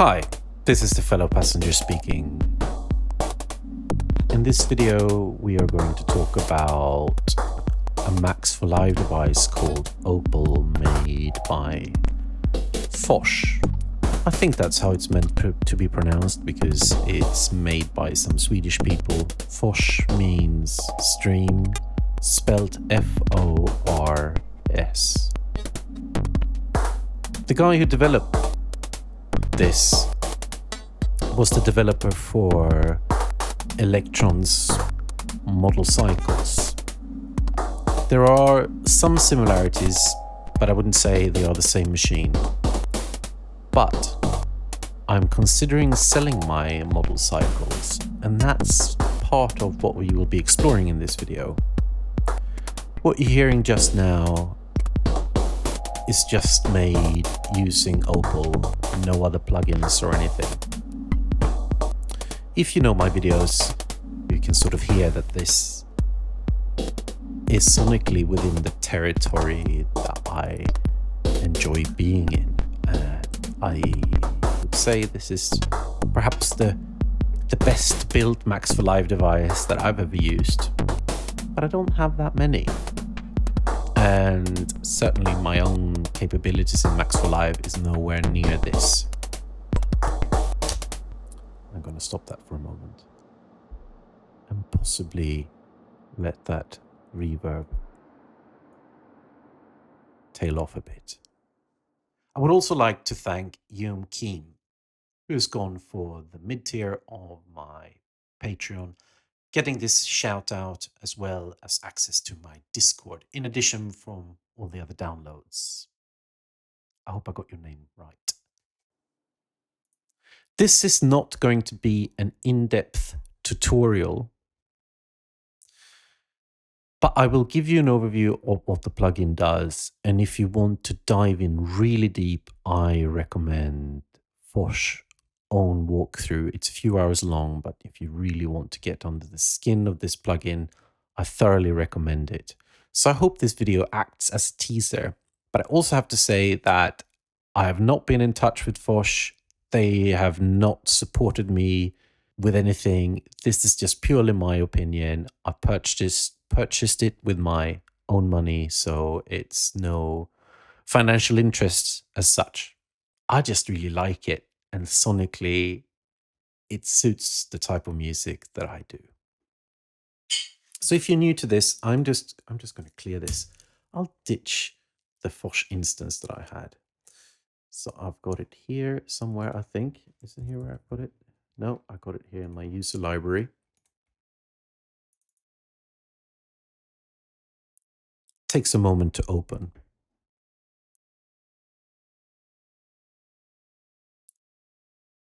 Hi, this is the fellow passenger speaking. In this video, we are going to talk about a Max4Live device called Opal made by Fors. I think that's how it's meant to be pronounced because it's made by some Swedish people. Fors means stream, spelled F-O-R-S. The guy who developed this was the developer for Elektron's Model Cycles. There are some similarities, but I wouldn't say they are the same machine. But I'm considering selling my Model Cycles, and that's part of what we will be exploring in this video. What you're hearing just now is just made using Opal, no other plugins or anything. If you know my videos, you can sort of hear that this is sonically within the territory that I enjoy being in. I would say this is perhaps the best built Max4Live device that I've ever used, but I don't have that many. And certainly my own capabilities in Max4Live is nowhere near this. I'm going to stop that for a moment and possibly let that reverb tail off a bit. I would also like to thank Yum Keen, who has gone for the mid-tier of my Patreon, getting this shout out as well as access to my Discord, in addition from all the other downloads. I hope I got your name right. This is not going to be an in-depth tutorial, but I will give you an overview of what the plugin does. And if you want to dive in really deep, I recommend Fors' own walkthrough. It's a few hours long, but if you really want to get under the skin of this plugin, I thoroughly recommend it. So I hope this video acts as a teaser, but I also have to say that I have not been in touch with Fors. They have not supported me with anything. This is just purely my opinion. I purchased it with my own money, so it's no financial interest as such. I just really like it, and sonically it suits the type of music that I do. So if you're new to this, I'm just going to clear this. I'll ditch the Fors instance that I had. So I've got it here somewhere, I think. Is it here where I put it? No, I got it here in my user library. Takes a moment to open.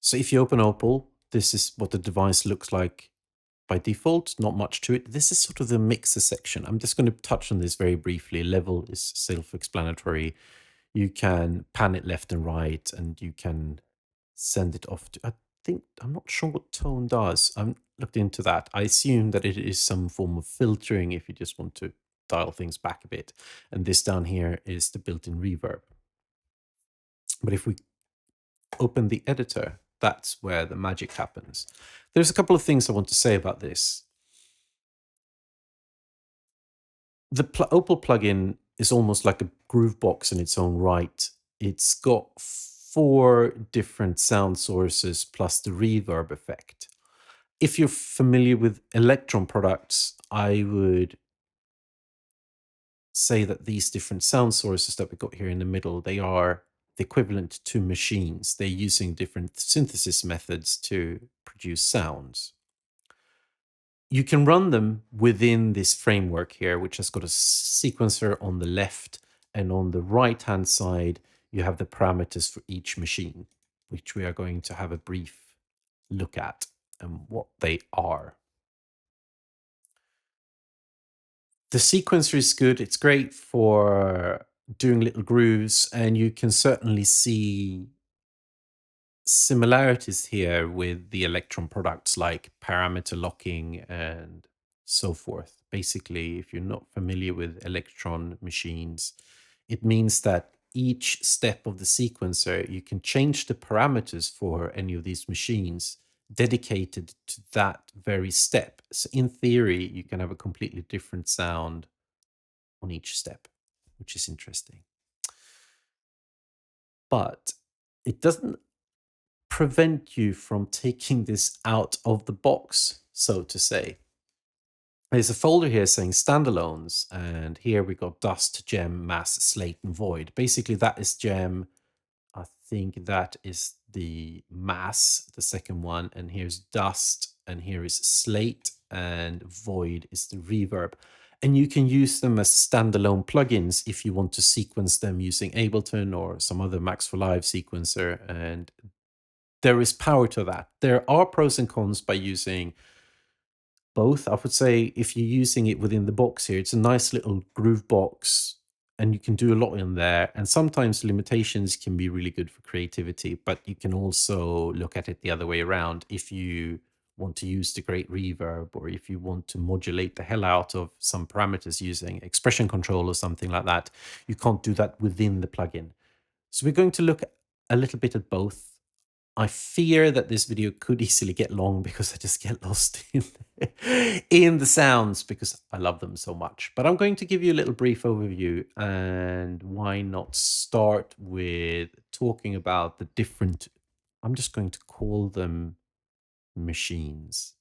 So if you open Opal, this is what the device looks like by default. Not much to it. This is sort of the mixer section. I'm just going to touch on this very briefly. Level is self-explanatory. You can pan it left and right, and you can send it off to, I'm not sure what tone does. I haven't looked into that. I assume that it is some form of filtering if you just want to dial things back a bit. And this down here is the built-in reverb. But if we open the editor, that's where the magic happens. There's a couple of things I want to say about this. The Opal plugin is almost like a groove box in its own right. It's got 4 different sound sources plus the reverb effect. If you're familiar with Elektron products, I would say that these different sound sources that we got here in the middle, they are the equivalent to machines. They're using different synthesis methods to produce sounds. You can run them within this framework here, which has got a sequencer on the left, and on the right-hand side, you have the parameters for each machine, which we are going to have a brief look at and what they are. The sequencer is good. It's great for doing little grooves, and you can certainly see similarities here with the Elektron products like parameter locking and so forth. Basically, if you're not familiar with Elektron machines, it means that each step of the sequencer, you can change the parameters for any of these machines dedicated to that very step. So in theory, you can have a completely different sound on each step, which is interesting. But it doesn't prevent you from taking this out of the box, so to say. There's a folder here saying standalones, and here we got dust, gem, mass, slate, and void. Basically, that is gem. I think that is the mass, the second one, and here's dust, and here is slate, and void is the reverb. And you can use them as standalone plugins if you want to sequence them using Ableton or some other Max4Live sequencer, and there is power to that. There are pros and cons by using both. I would say if you're using it within the box here, it's a nice little groove box and you can do a lot in there. And sometimes limitations can be really good for creativity, but you can also look at it the other way around. If you want to use the great reverb, or if you want to modulate the hell out of some parameters using expression control or something like that, you can't do that within the plugin. So we're going to look a little bit at both. I fear that this video could easily get long because I just get lost in the sounds because I love them so much. But I'm going to give you a little brief overview, and why not start with talking about the different, I'm just going to call them machines,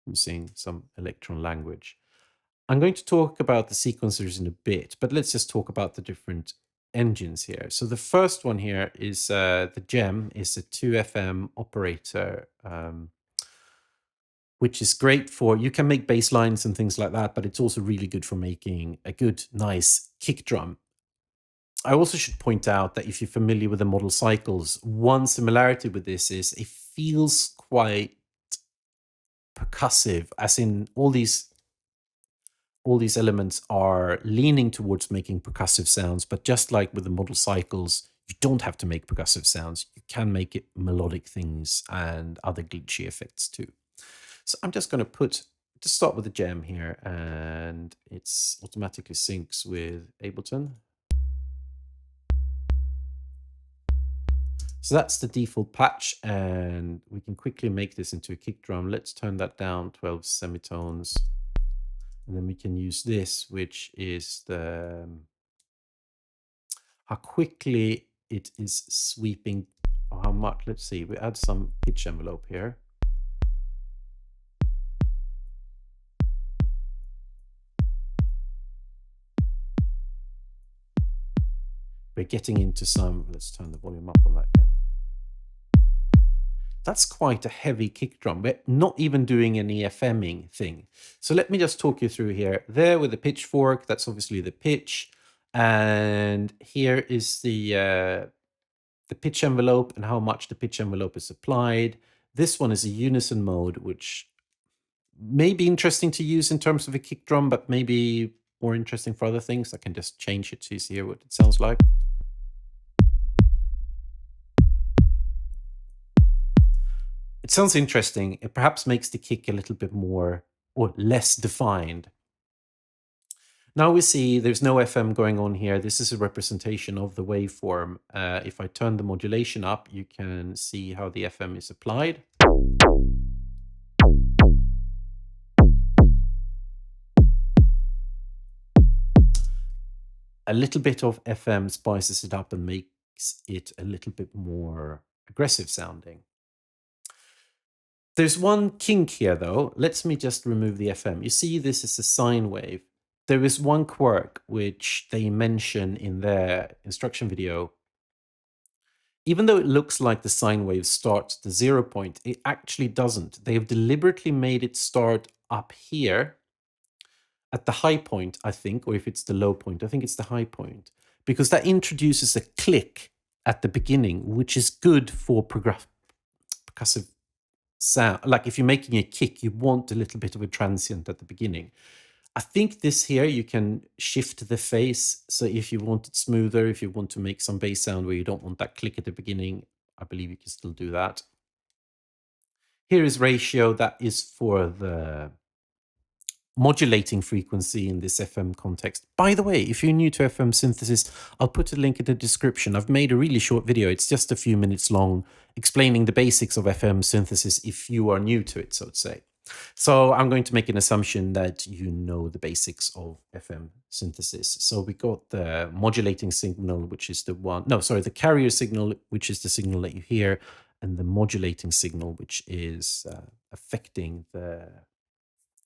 using some Elektron language. I'm going to talk about the sequencers in a bit, but let's just talk about the different engines here. So the first one here is the GEM, is a 2FM operator, which is great for, you can make bass lines and things like that, but it's also really good for making a good, nice kick drum. I also should point out that if you're familiar with the Model Cycles, one similarity with this is it feels quite percussive, as in all these elements are leaning towards making percussive sounds, but just like with the Model Cycles, you don't have to make percussive sounds. You can make it melodic things and other glitchy effects too. So I'm just going to start with the gem here, and it's automatically syncs with Ableton. So that's the default patch, and we can quickly make this into a kick drum. Let's turn that down 12 semitones. And then we can use this, which is the how quickly it is sweeping, or how much. Let's see, we add some pitch envelope here. We're getting into some, let's turn the volume up on that again. That's quite a heavy kick drum. We're not even doing any FMing thing. So let me just talk you through here. There with the pitchfork, that's obviously the pitch. And here is the pitch envelope and how much the pitch envelope is applied. This one is a unison mode, which may be interesting to use in terms of a kick drum, but maybe more interesting for other things. I can just change it so you see here what it sounds like. It sounds interesting. It perhaps makes the kick a little bit more or less defined. Now we see there's no FM going on here. This is a representation of the waveform. If I turn the modulation up, you can see how the FM is applied. A little bit of FM spices it up and makes it a little bit more aggressive sounding. There's one kink here though. Let me just remove the FM. You see this is a sine wave. There is one quirk which they mention in their instruction video. Even though it looks like the sine wave starts at the 0 point, it actually doesn't. They have deliberately made it start up here at the high point, I think, or if it's the low point, I think it's the high point, because that introduces a click at the beginning, which is good for percussive sound. Like if you're making a kick, you want a little bit of a transient at the beginning. I think this here, you can shift the phase. So if you want it smoother, if you want to make some bass sound where you don't want that click at the beginning, I believe you can still do that. Here is ratio. That is for the modulating frequency in this FM context. By the way, if you're new to FM synthesis, I'll put a link in the description. I've made a really short video. It's just a few minutes long, explaining the basics of FM synthesis if you are new to it, so to say. So I'm going to make an assumption that you know the basics of FM synthesis. So we got the modulating signal, which is the carrier signal, which is the signal that you hear, and the modulating signal, which is affecting the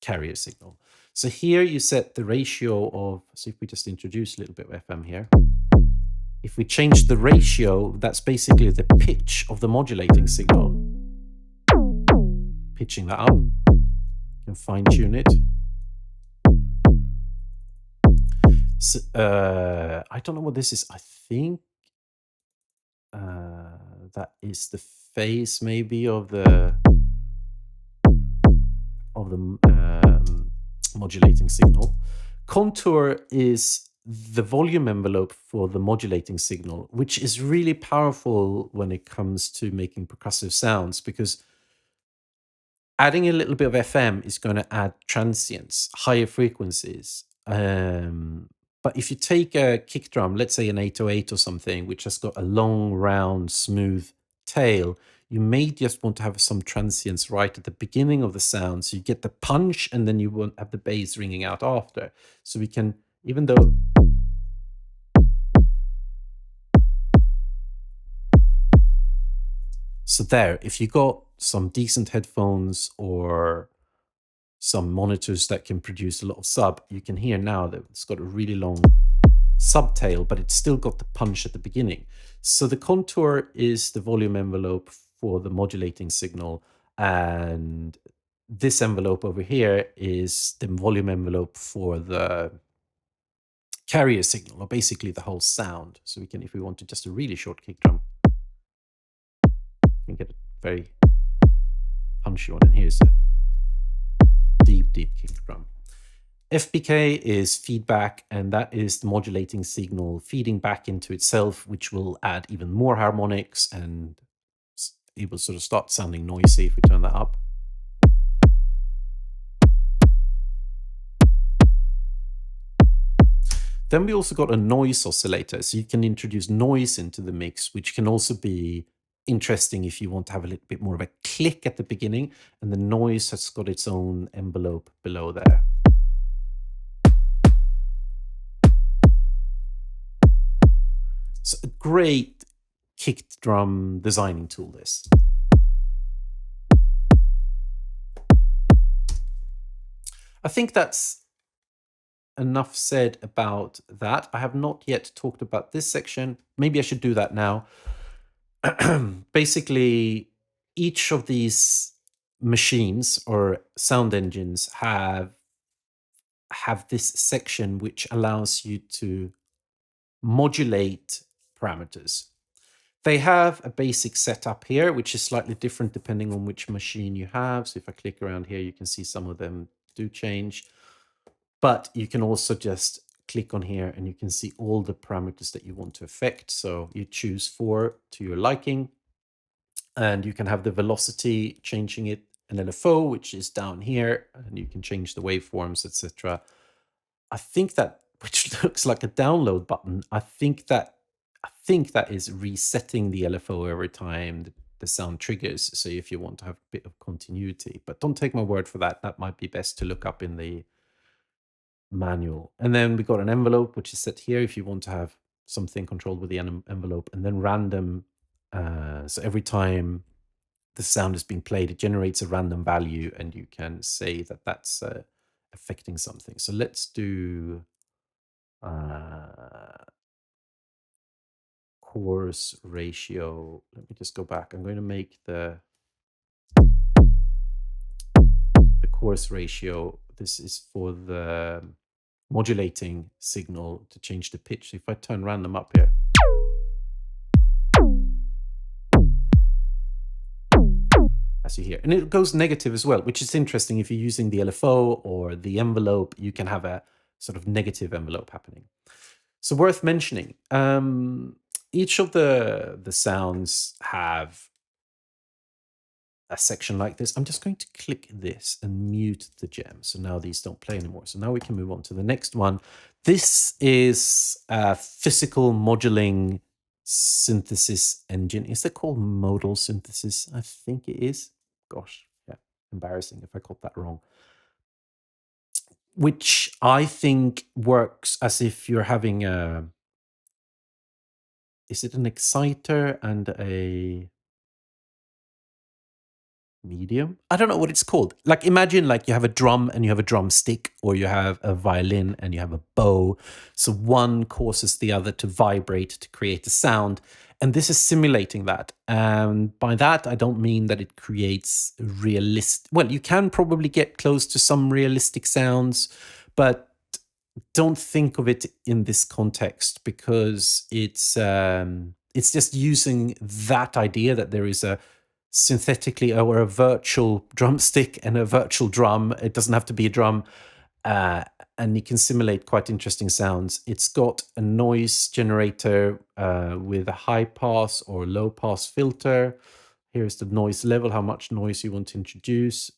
carrier signal. So here you set the ratio of, so if we just introduce a little bit of FM here, if we change the ratio, that's basically the pitch of the modulating signal. Pitching that up, you can fine tune it. So, I don't know what this is. I think that is the phase maybe of the modulating signal. Contour is the volume envelope for the modulating signal, which is really powerful when it comes to making percussive sounds, because adding a little bit of FM is going to add transients, higher frequencies. But if you take a kick drum, let's say an 808 or something, which has got a long, round, smooth tail, you may just want to have some transients right at the beginning of the sound, so you get the punch, and then you won't have the bass ringing out after. So we can, even though... So there, if you got some decent headphones or some monitors that can produce a lot of sub, you can hear now that it's got a really long subtail, but it's still got the punch at the beginning. So the contour is the volume envelope for the modulating signal, and this envelope over here is the volume envelope for the carrier signal, or basically the whole sound. So we can, if we wanted just a really short kick drum, you can get a very punchy one, and here's a deep kick drum. FBK is feedback, and that is the modulating signal feeding back into itself, which will add even more harmonics, and it will sort of start sounding noisy if we turn that up. Then we also got a noise oscillator, so you can introduce noise into the mix, which can also be interesting if you want to have a little bit more of a click at the beginning, and the noise has got its own envelope below there. So a great kick drum designing tool, this. I think that's enough said about that. I have not yet talked about this section. Maybe I should do that now. Basically, each of these machines or sound engines have this section which allows you to modulate parameters. They have a basic setup here, which is slightly different depending on which machine you have. So if I click around here, you can see some of them do change. But you can also just click on here and you can see all the parameters that you want to affect. So you choose 4 to your liking, and you can have the velocity, changing it, an LFO, which is down here, and you can change the waveforms, etc. I think that, which looks like a download button, I think that is resetting the LFO every time the sound triggers. So if you want to have a bit of continuity, but don't take my word for that. That might be best to look up in the manual. And then we got an envelope, which is set here if you want to have something controlled with the envelope, and then random. So every time the sound is being played, it generates a random value, and you can say that that's affecting something. So let's do coarse ratio. Let me just go back. I'm going to make the coarse ratio. This is for the modulating signal to change the pitch. So if I turn random up here, as you hear, and it goes negative as well, which is interesting. If you're using the LFO or the envelope, you can have a sort of negative envelope happening. So worth mentioning, each of the sounds have a section like this. I'm just going to click this and mute the gem. So now these don't play anymore. So now we can move on to the next one. This is a physical modeling synthesis engine. Is it called modal synthesis? I think it is. Gosh, yeah, embarrassing if I got that wrong. Which I think works as if you're having a, is it an exciter and a medium? I don't know what it's called. Like imagine like you have a drum and you have a drumstick, or you have a violin and you have a bow. So one causes the other to vibrate to create a sound. And this is simulating that. And by that, I don't mean that it creates realistic. Well, you can probably get close to some realistic sounds, but don't think of it in this context, because it's just using that idea that there is a synthetically or a virtual drumstick and a virtual drum. It doesn't have to be a drum, and you can simulate quite interesting sounds. It's got a noise generator with a high pass or low pass filter. Here's the noise level, how much noise you want to introduce.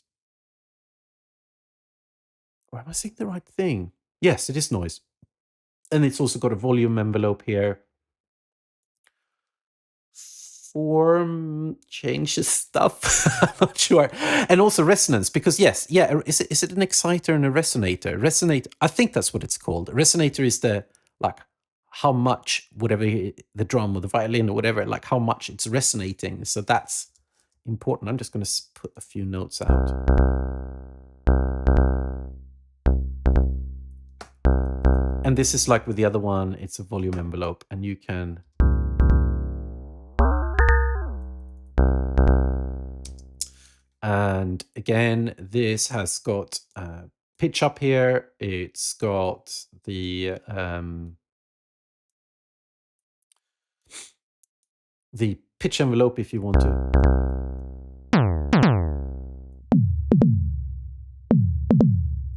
Or am I saying the right thing? Yes, it is noise. And it's also got a volume envelope here. Form changes stuff. I'm not sure. And also resonance, because yes, yeah, is it an exciter and a resonator? Resonate, I think that's what it's called. A resonator is the, like, how much, whatever the drum or the violin or whatever, like how much it's resonating. So that's important. I'm just going to put a few notes out. And this is like with the other one, it's a volume envelope, and you can and again, this has got pitch up here. It's got the pitch envelope if you want to.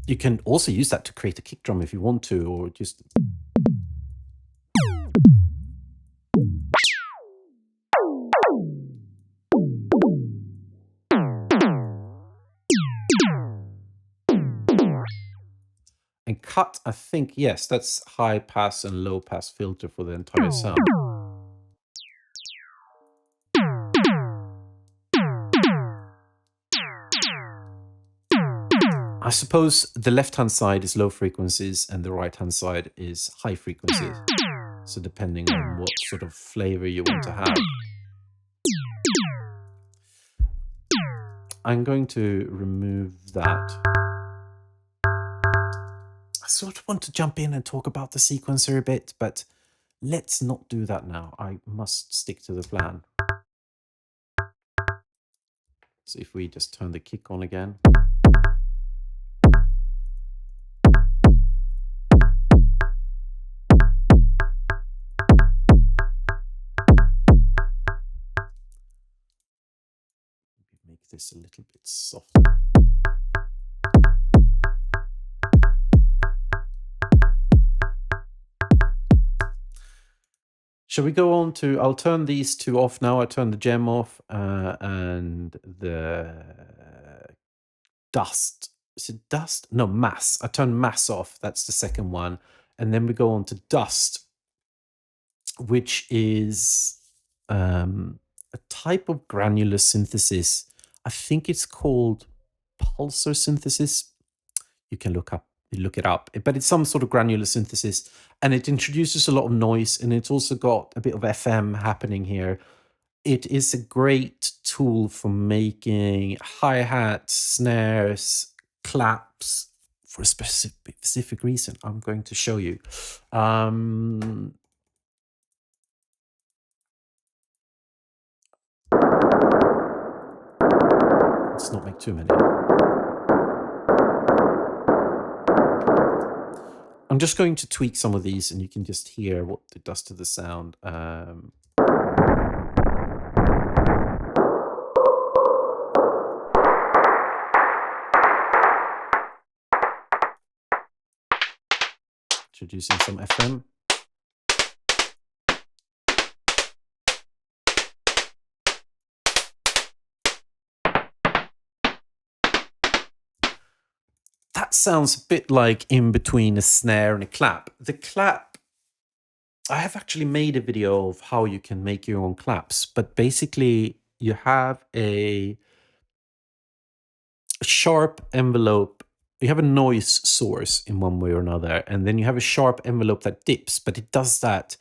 You can also use that to create a kick drum if you want to, or just. And cut, I think, yes, that's high pass and low pass filter for the entire sound. I suppose the left-hand side is low frequencies and the right-hand side is high frequencies. So depending on what sort of flavor you want to have. I'm going to remove that. I sort of want to jump in and talk about the sequencer a bit, but let's not do that now. I must stick to the plan. So if we just turn the kick on again. Make this a little bit softer. Shall we go on to, I'll turn these two off now. I turn the gem off and the dust. Is it dust? No, mass. I turn mass off. That's the second one. And then we go on to dust, which is a type of granular synthesis. I think it's called pulsar synthesis. You can look it up, but it's some sort of granular synthesis, and it introduces a lot of noise, and it's also got a bit of FM happening here. It is a great tool for making hi-hats, snares, claps for a specific reason. I'm going to show you. Let's not make too many. I'm just going to tweak some of these, and you can just hear what it does to the sound. Introducing some FM. that sounds a bit like in between a snare and a clap. The clap, I have actually made a video of how you can make your own claps, but basically you have a sharp envelope. You have a noise source in one way or another, and then you have a sharp envelope that dips, but it does that,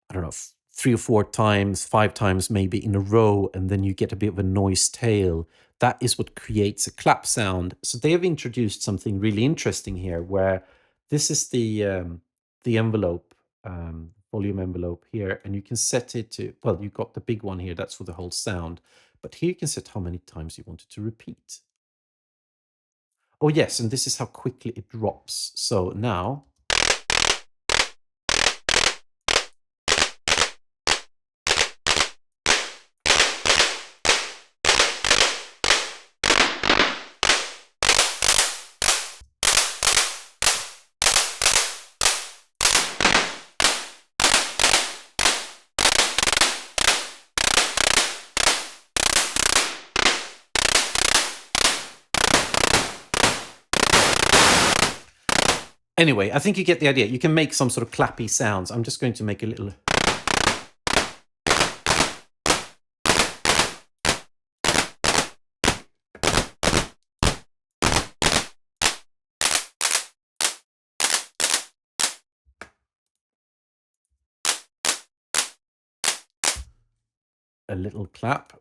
I don't know, 3 or 4 times, 5 times maybe in a row, and then you get a bit of a noise tail. That is what creates a clap sound. So they have introduced something really interesting here, where this is the envelope, volume envelope here, and you can set it to, well, you've got the big one here, that's for the whole sound, but here you can set how many times you want it to repeat. Oh yes, and this is how quickly it drops. So now, anyway, I think you get the idea. You can make some sort of clappy sounds. I'm just going to make a little. A little clap.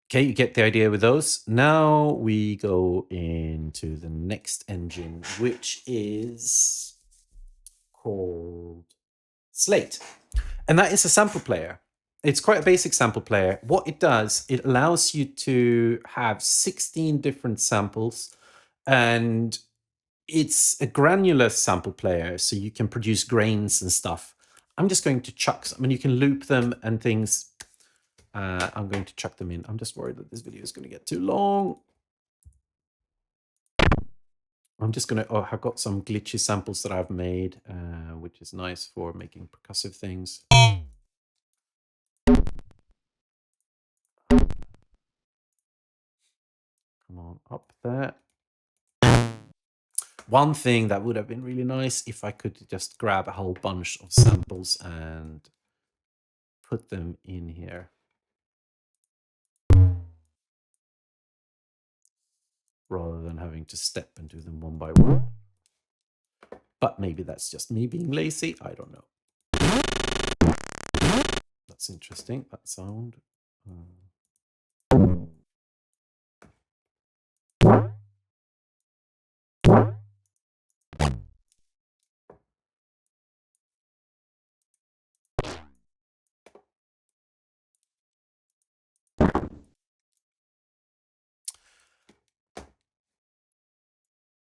Okay, you get the idea with those. Now we go into the next engine, which is called Slate. And that is a sample player. It's quite a basic sample player. What it does, it allows you to have 16 different samples, and it's a granular sample player, so you can produce grains and stuff. I'm just going to chuck some, I mean, you can loop them and things. I'm going to chuck them in. I'm just worried that this video is going to get too long. I'm just going to, oh, I've got some glitchy samples that I've made, which is nice for making percussive things. Come on, up there. One thing that would have been really nice if I could just grab a whole bunch of samples and put them in here. Rather than having to step and do them one by one. But maybe that's just me being lazy. I don't know. That's interesting, that sound.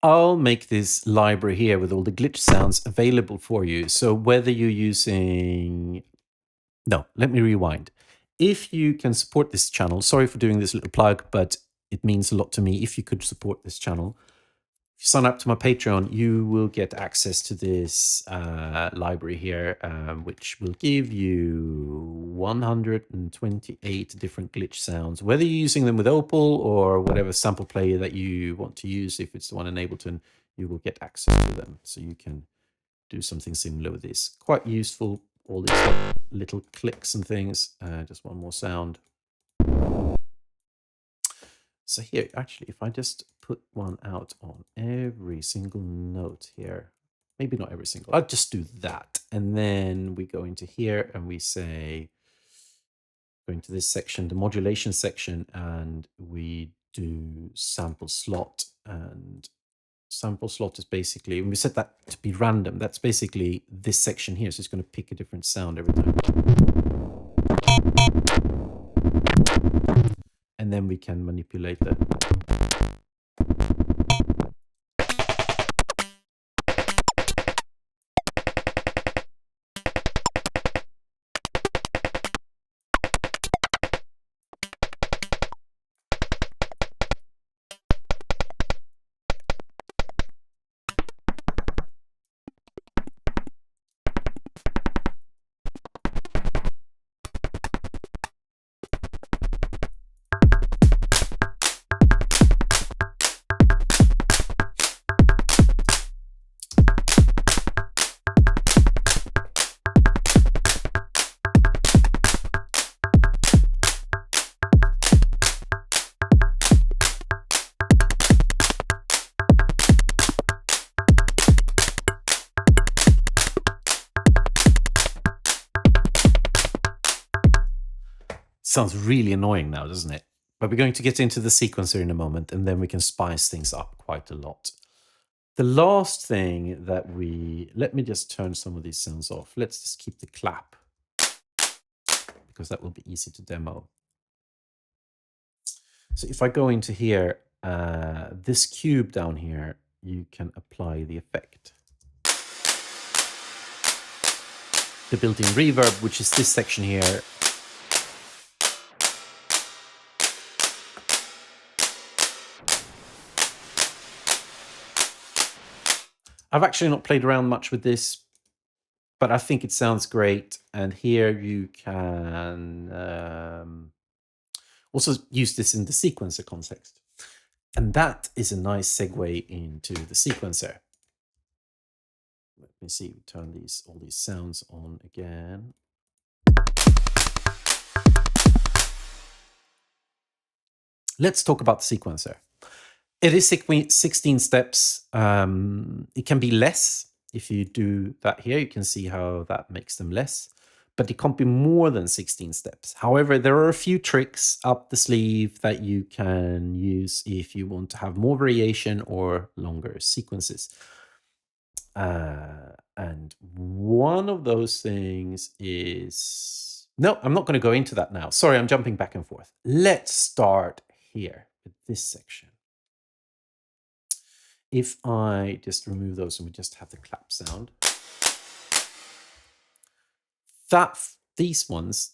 I'll make this library here with all the glitch sounds available for you. So whether you're using... No, let me rewind. If you can support this channel, sorry for doing this little plug, but it means a lot to me if you could support this channel. If you sign up to my Patreon, you will get access to this library here, which will give you 128 different glitch sounds, whether you're using them with Opal or whatever sample player that you want to use. If it's the one in Ableton, you will get access to them. So you can do something similar with this. Quite useful, all these little clicks and things. Just one more sound. So here, actually, if I just put one out on every single note here, maybe not every single, I'll just do that. And then we go into here and we say, go into this section, the modulation section, and we do sample slot. And sample slot is basically, when we set that to be random, that's basically this section here. So it's going to pick a different sound every time. And then we can manipulate that. sounds really annoying now, doesn't it? But we're going to get into the sequencer in a moment, and then we can spice things up quite a lot. The last thing that let me just turn some of these sounds off. Let's just keep the clap, because that will be easy to demo. So if I go into here, this cube down here, you can apply the effect. The built-in reverb, which is this section here. I've actually not played around much with this, but I think it sounds great. And here you can also use this in the sequencer context. And that is a nice segue into the sequencer. Let me see, turn all these sounds on again. Let's talk about the sequencer. It is 16 steps. It can be less. If you do that here, you can see how that makes them less. But it can't be more than 16 steps. However, there are a few tricks up the sleeve that you can use if you want to have more variation or longer sequences. And one of those things is... No, I'm not going to go into that now. Sorry, I'm jumping back and forth. Let's start here with this section. If I just remove those and we just have the clap sound, these ones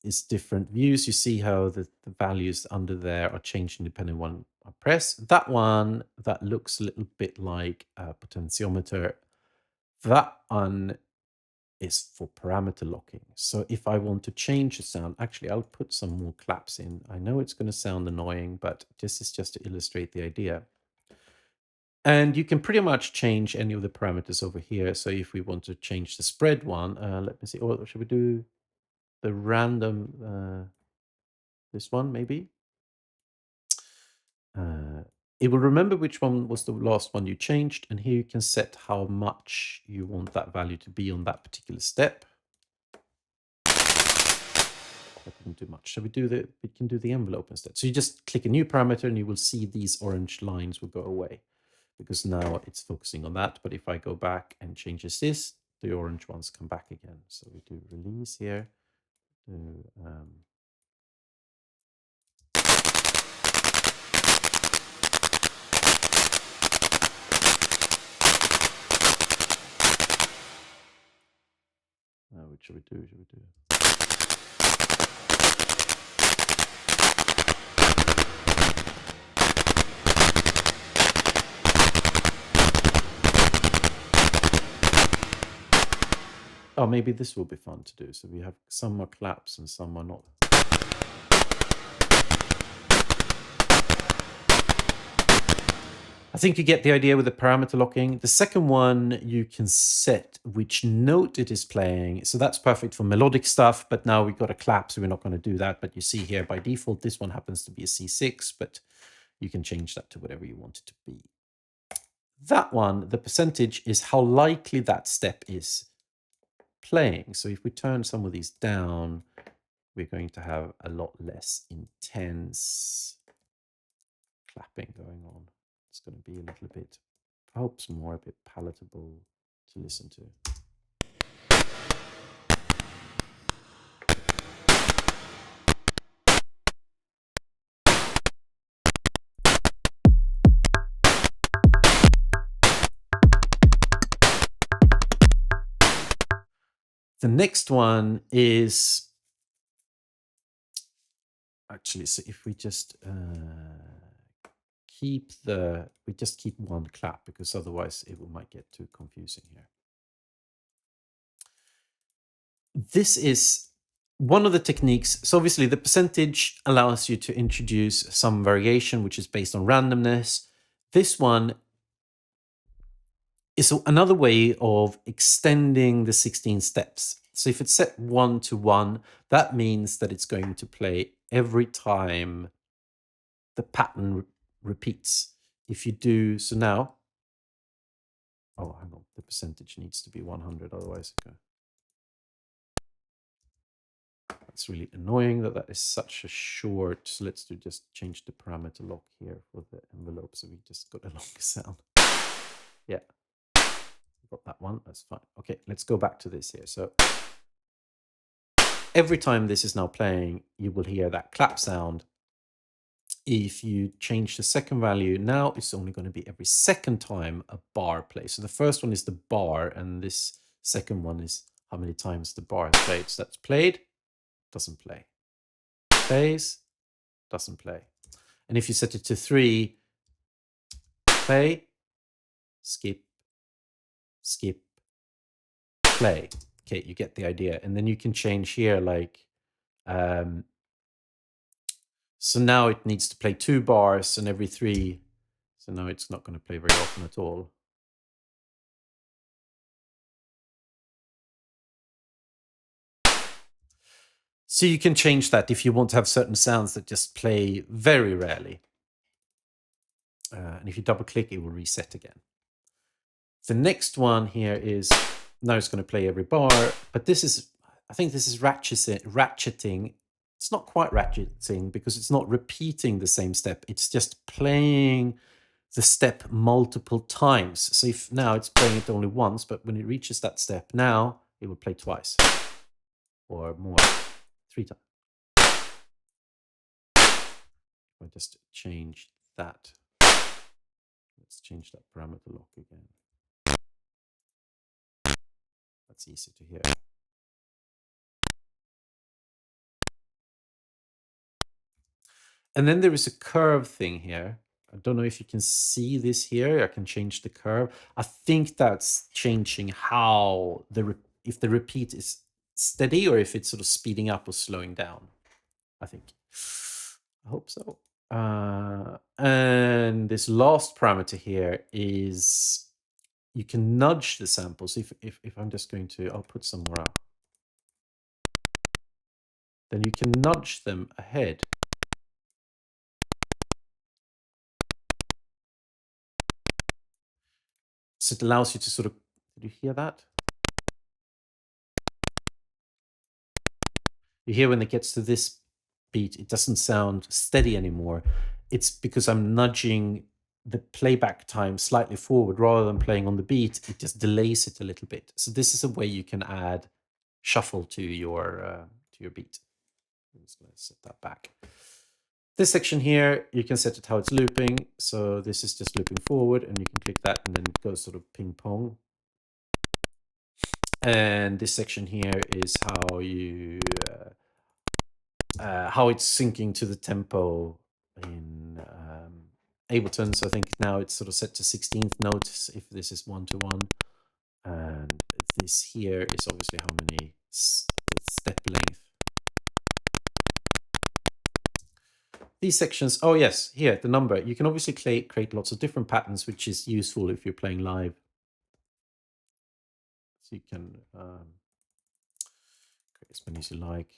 is different views. You see how the values under there are changing depending on when I press. That one, that looks a little bit like a potentiometer. That one is for parameter locking. So if I want to change the sound, actually, I'll put some more claps in. I know it's going to sound annoying, but this is just to illustrate the idea. And you can pretty much change any of the parameters over here. So if we want to change the spread one, let me see. Or should we do the random, this one maybe? It will remember which one was the last one you changed. And here you can set how much you want that value to be on that particular step. That didn't do much. So we can do the envelope instead. So you just click a new parameter and you will see these orange lines will go away, because now it's focusing on that. But if I go back and changes this, the orange ones come back again. So we do release here. What should we do? Oh, maybe this will be fun to do. So we have some are claps and some are not. I think you get the idea with the parameter locking. The second one, you can set which note it is playing. So that's perfect for melodic stuff, but now we've got a clap, so we're not going to do that. But you see here, by default, this one happens to be a C6, but you can change that to whatever you want it to be. That one, the percentage is how likely that step is playing. So if we turn some of these down, we're going to have a lot less intense clapping going on. It's going to be a little bit, perhaps more a bit palatable to listen to. The next one is actually, so if we just keep one clap, because otherwise it might get too confusing here. This is one of the techniques. So obviously the percentage allows you to introduce some variation, which is based on randomness. This one is another way of extending the 16 steps. So if it's set 1 to 1, that means that it's going to play every time the pattern repeats. If you do, so now, oh, hang on, the percentage needs to be 100, otherwise it goes. It's really annoying that that is such a short. So let's just change the parameter lock here for the envelope, so we just got a longer sound. Yeah, got that one. That's fine. Okay, let's go back to this here. So every time this is now playing, you will hear that clap sound. If you change the second value, now it's only going to be every second time a bar plays. So the first one is the bar, and this second one is how many times the bar has played. So that's played, doesn't play. Plays, doesn't play. And if you set it to 3, play, skip, skip, play. Okay, you get the idea. And then you can change here, like, so now it needs to play 2 bars and every 3. So now it's not going to play very often at all. So you can change that if you want to have certain sounds that just play very rarely. And if you double click, it will reset again. The next one here is, now it's going to play every bar, but this is, I think this is ratcheting. It's not quite ratcheting because it's not repeating the same step. It's just playing the step multiple times. So if now it's playing it only once, but when it reaches that step, now it will play twice or more, 3 times. I'll just change that. Let's change that parameter lock again. That's easy to hear. And then there is a curve thing here. I don't know if you can see this here. I can change the curve. I think that's changing how if the repeat is steady or if it's sort of speeding up or slowing down. I think. I hope so. And this last parameter here is you can nudge the samples. If I'm just going to, I'll put some more up. Then you can nudge them ahead. So it allows you to sort of, did you hear that? You hear when it gets to this beat, it doesn't sound steady anymore. It's because I'm nudging the playback time slightly forward rather than playing on the beat. It just delays it a little bit. So this is a way you can add shuffle to your beat. I'm just going to set that back. This section here, you can set it how it's looping. So this is just looping forward, and you can click that, and then it goes sort of ping pong. And this section here is how you how it's syncing to the tempo in Ableton. So I think now it's sort of set to 16th notes if this is 1-to-1, and this here is obviously how many step length. These sections, oh yes, here, the number. You can obviously create lots of different patterns, which is useful if you're playing live. So you can create as many as you like.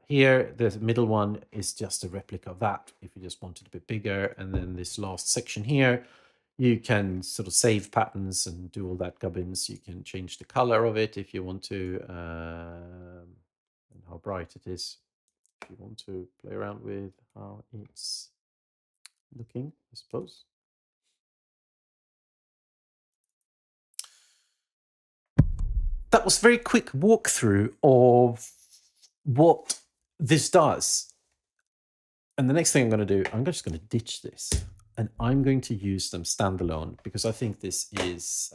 Here, the middle one is just a replica of that, if you just want it a bit bigger. And then this last section here, you can sort of save patterns and do all that gubbins. You can change the color of it if you want to, and how bright it is. If you want to play around with how it's looking, I suppose. That was a very quick walkthrough of what this does. And the next thing I'm going to do, I'm just going to ditch this. And I'm going to use them standalone because I think this is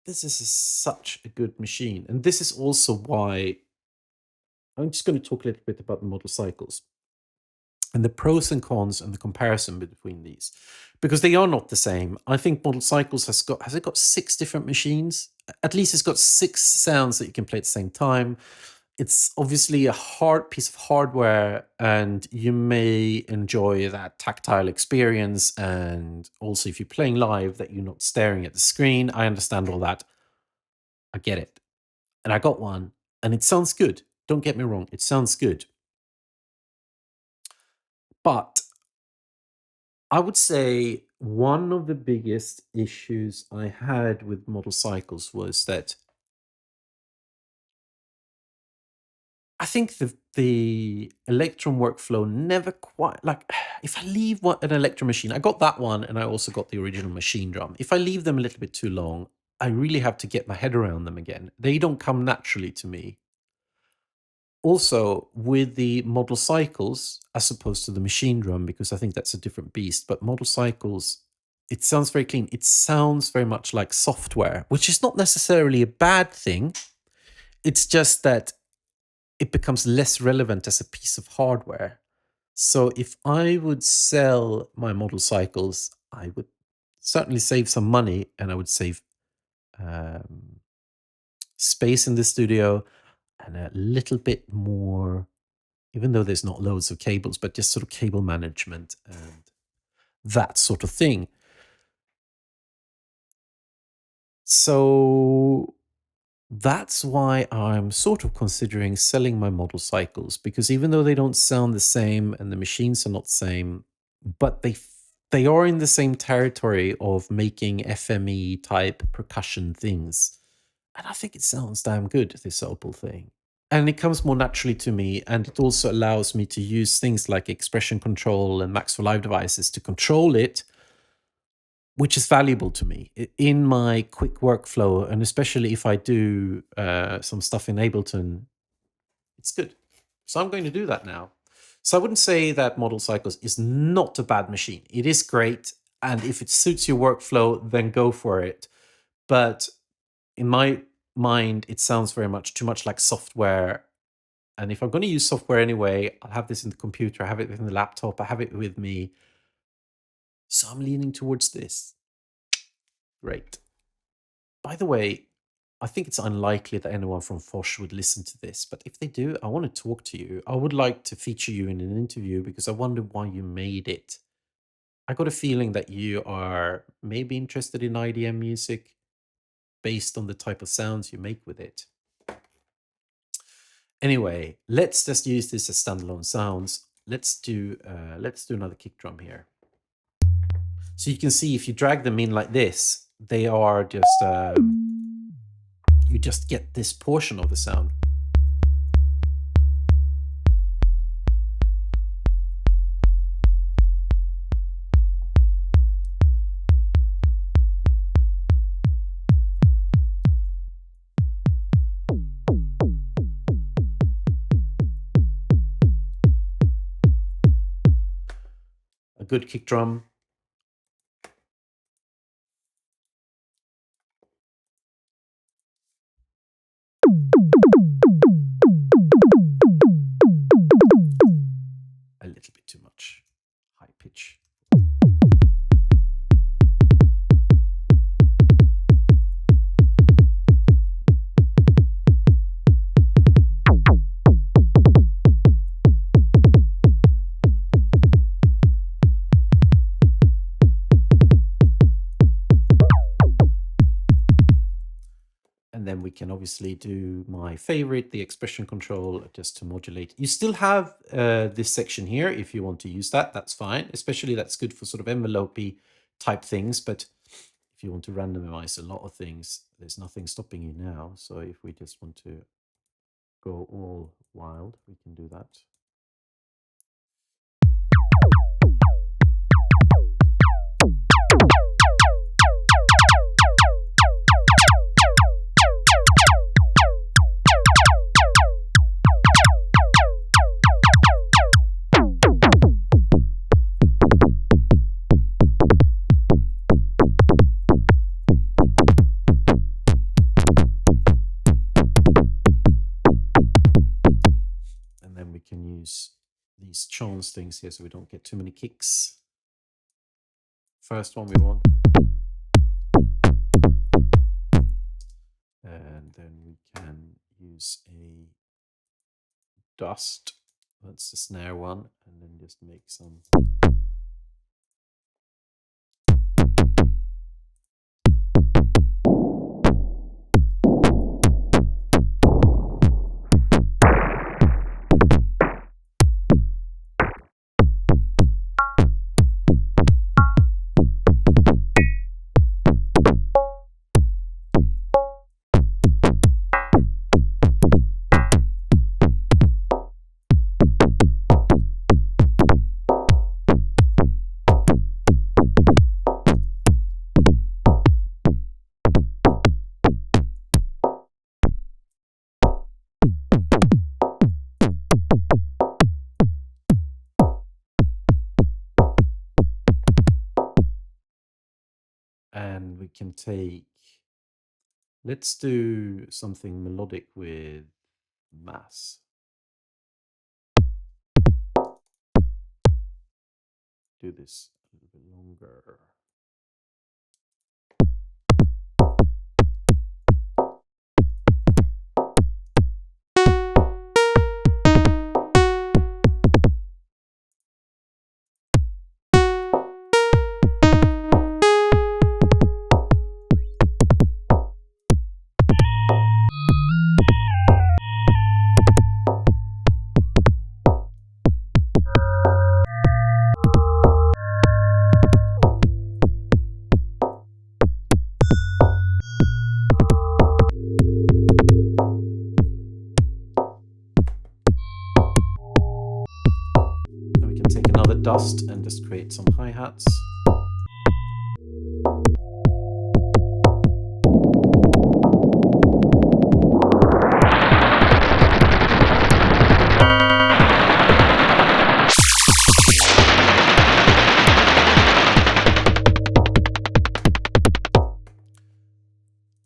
such a good machine. And this is also why I'm just going to talk a little bit about the model cycles and the pros and cons and the comparison between these, because they are not the same. I think Model Cycles has it got 6 different machines? At least it's got 6 sounds that you can play at the same time. It's obviously a hard piece of hardware, and you may enjoy that tactile experience. And also, if you're playing live, that you're not staring at the screen. I understand all that. I get it. And I got one, and it sounds good. Don't get me wrong, it sounds good. But I would say one of the biggest issues I had with Model Cycles was that I think the Elektron workflow never quite, like, if I leave an Elektron machine, I got that one and I also got the original machine drum. If I leave them a little bit too long, I really have to get my head around them again. They don't come naturally to me. Also, with the Model Cycles, as opposed to the machine drum, because I think that's a different beast, but Model Cycles, it sounds very clean. It sounds very much like software, which is not necessarily a bad thing. It's just that it becomes less relevant as a piece of hardware. So if I would sell my Model Cycles, I would certainly save some money, and I would save space in the studio and a little bit more, even though there's not loads of cables, but just sort of cable management and that sort of thing. So that's why I'm sort of considering selling my Model Cycles, because even though they don't sound the same and the machines are not the same, but they are in the same territory of making FME type percussion things. And I think it sounds damn good, this Opal thing. And it comes more naturally to me, and it also allows me to use things like expression control and Max4Live devices to control it, which is valuable to me in my quick workflow, and especially if I do some stuff in Ableton, it's good. So I'm going to do that now. So I wouldn't say that Model Cycles is not a bad machine. It is great, and if it suits your workflow, then go for it. But in my mind, it sounds very much too much like software. And if I'm going to use software anyway, I'll have this in the computer, I have it in the laptop, I have it with me. So I'm leaning towards this. Great. By the way, I think it's unlikely that anyone from Fors would listen to this, but if they do, I want to talk to you. I would like to feature you in an interview because I wonder why you made it. I got a feeling that you are maybe interested in IDM music based on the type of sounds you make with it. Anyway, let's just use this as standalone sounds. Let's do another kick drum here. So you can see if you drag them in like this, they are just you just get this portion of the sound. A good kick drum. A little bit too much high pitch. And then we can obviously do my favorite, the expression control, just to modulate. You still have this section here if you want to use that. That's fine. Especially that's good for sort of envelope-y type things. But if you want to randomize a lot of things, there's nothing stopping you now. So if we just want to go all wild, we can do that. These chance things here so we don't get too many kicks. First one we want. And then we can use a dust. That's the snare one. And then just make some. can take, let's do something melodic with mass. Do this a little bit longer. Dust and just create some hi-hats.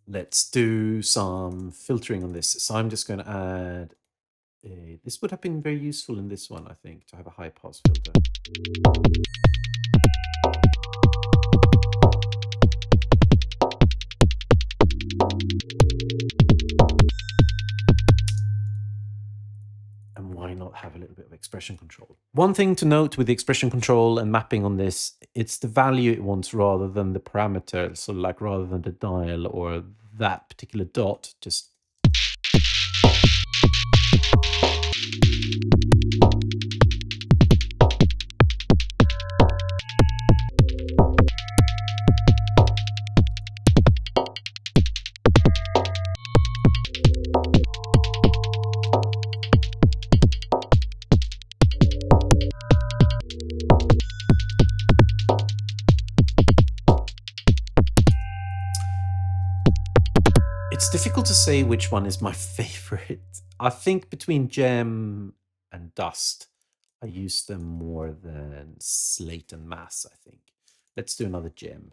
Let's do some filtering on this. So I'm just going to add this would have been very useful in this one, I think, to have a high pass filter. And why not have a little bit of expression control? One thing to note with the expression control and mapping on this, it's the value it wants rather than the parameter. So like rather than the dial or that particular dot, just it's difficult to say which one is my favorite. I think between Gem and Dust, I use them more than Slate and Mass, I think. Let's do another Gem.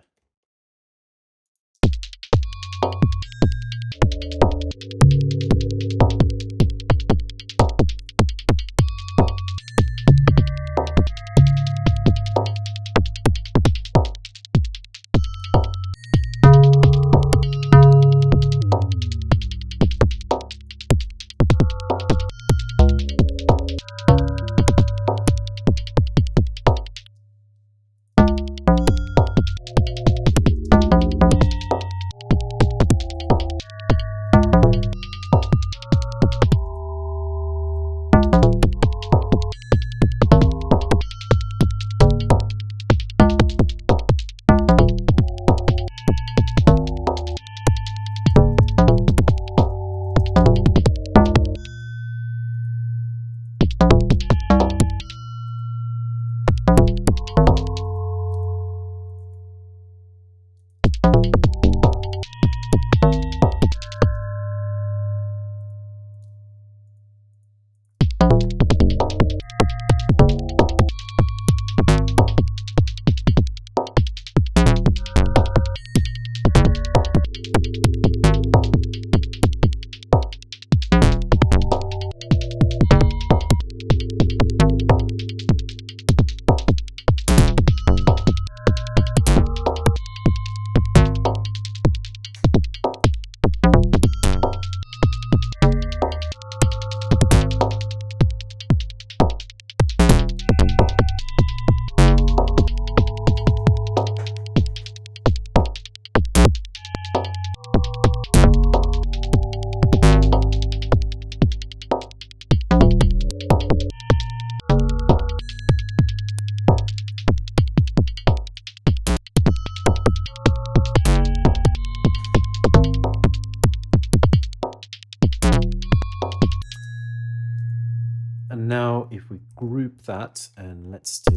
And now if we group that and let's do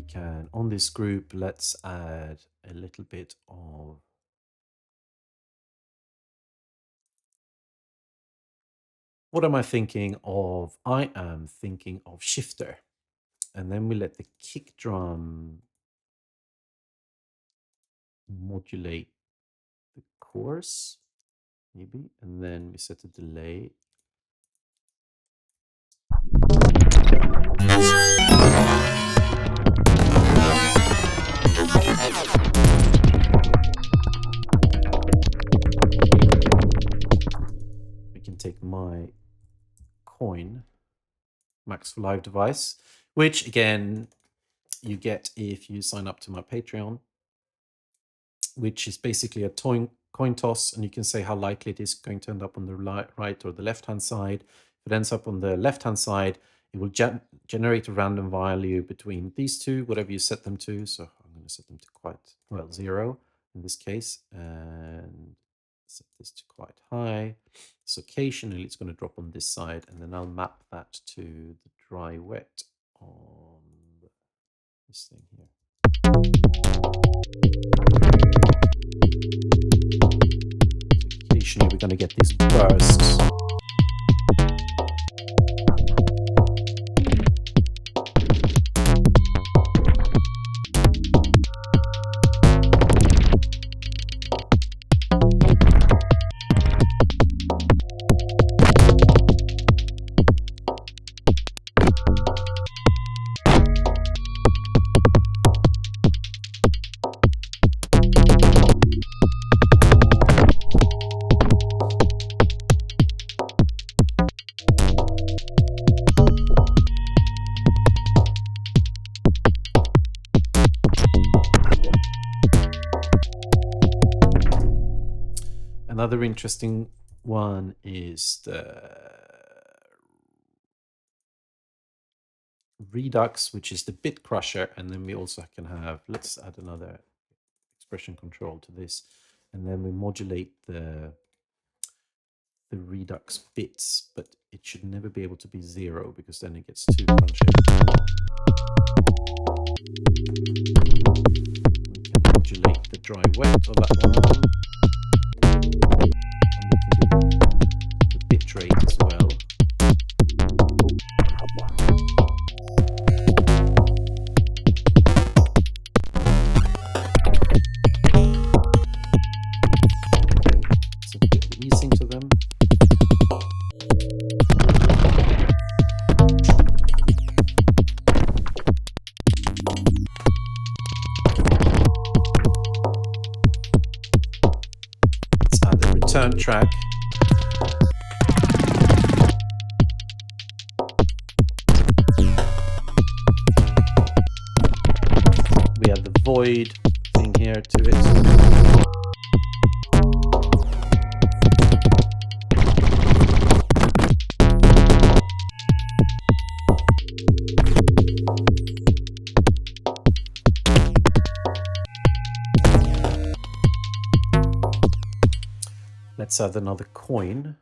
we can, on this group, let's add a little bit of what am I thinking of? I am thinking of shifter. And then we let the kick drum modulate the chorus, maybe. And then we set a delay. We can take my coin Max4Live device, which again you get if you sign up to my Patreon, which is basically a coin toss, and you can say how likely it is going to end up on the right or the left hand side. If it ends up on the left hand side, it will generate a random value between these two, whatever you set them to. So I'm going to set them to quite, well, 0 in this case, and set this to quite high. So occasionally it's going to drop on this side, and then I'll map that to the dry wet on this thing here. So occasionally we're going to get these bursts. Another interesting one is the Redux, which is the bit crusher, and then we also can have, let's add another expression control to this, and then we modulate the Redux bits, but it should never be able to be 0 because then it gets too crunchy. We can modulate the dry wet of that one. The bit rate as well. So a bit of easing to them. Let's add a return track. We add the void thing here to it. Let's add another coin.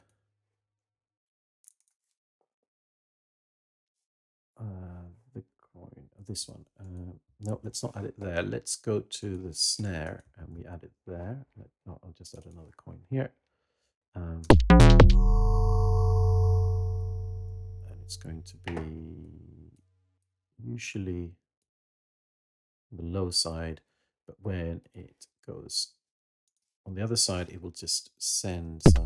The coin, this one. No, let's not add it there. Let's go to the snare and we add it there. No, I'll just add another coin here. And it's going to be usually the low side, but when it goes on the other side, it will just send some.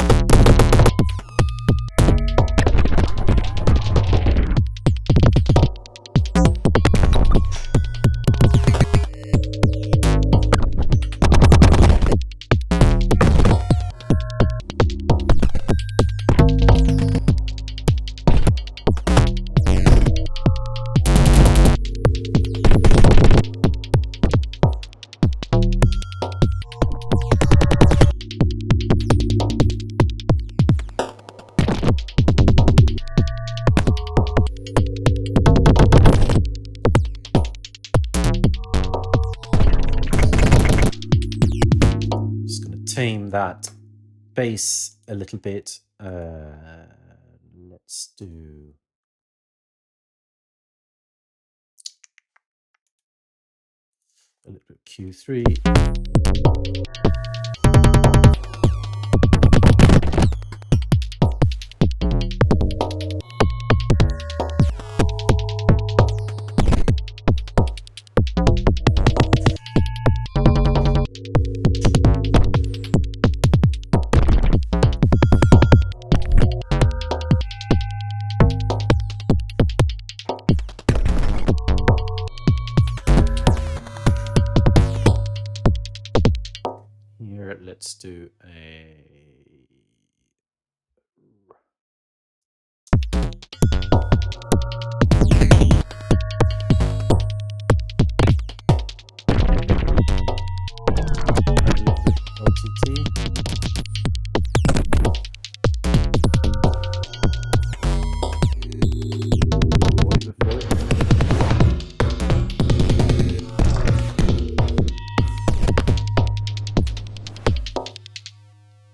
Tame that bass a little bit. Let's do A little bit of Q3. Here, let's do a OTT.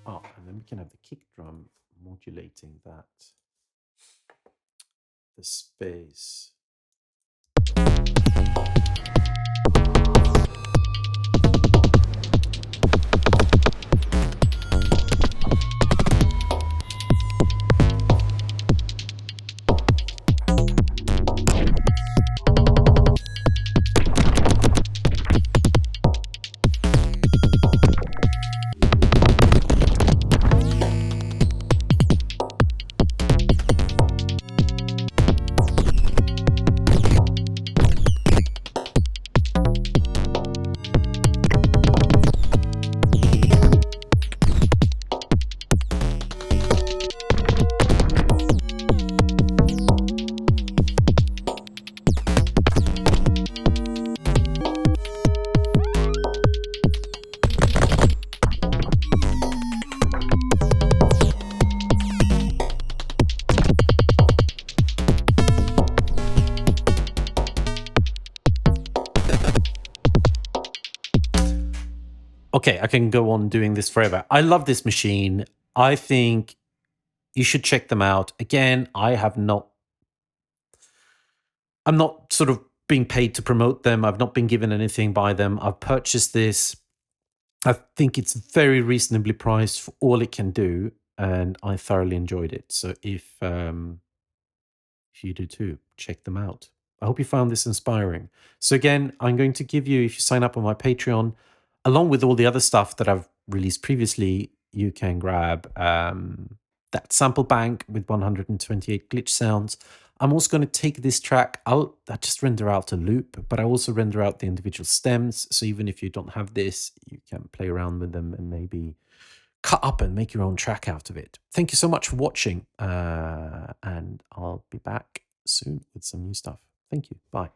Oh, and then we can have the kick drum modulating that, the space. Okay, I can go on doing this forever. I love this machine. I think you should check them out. Again, I'm not sort of being paid to promote them. I've not been given anything by them. I've purchased this. I think it's very reasonably priced for all it can do, and I thoroughly enjoyed it. So if you do too, check them out. I hope you found this inspiring. So again, I'm going to give you, if you sign up on my Patreon, along with all the other stuff that I've released previously, you can grab that sample bank with 128 glitch sounds. I'm also going to take this track, I just render out a loop, but I also render out the individual stems. So even if you don't have this, you can play around with them and maybe cut up and make your own track out of it. Thank you so much for watching, and I'll be back soon with some new stuff. Thank you. Bye.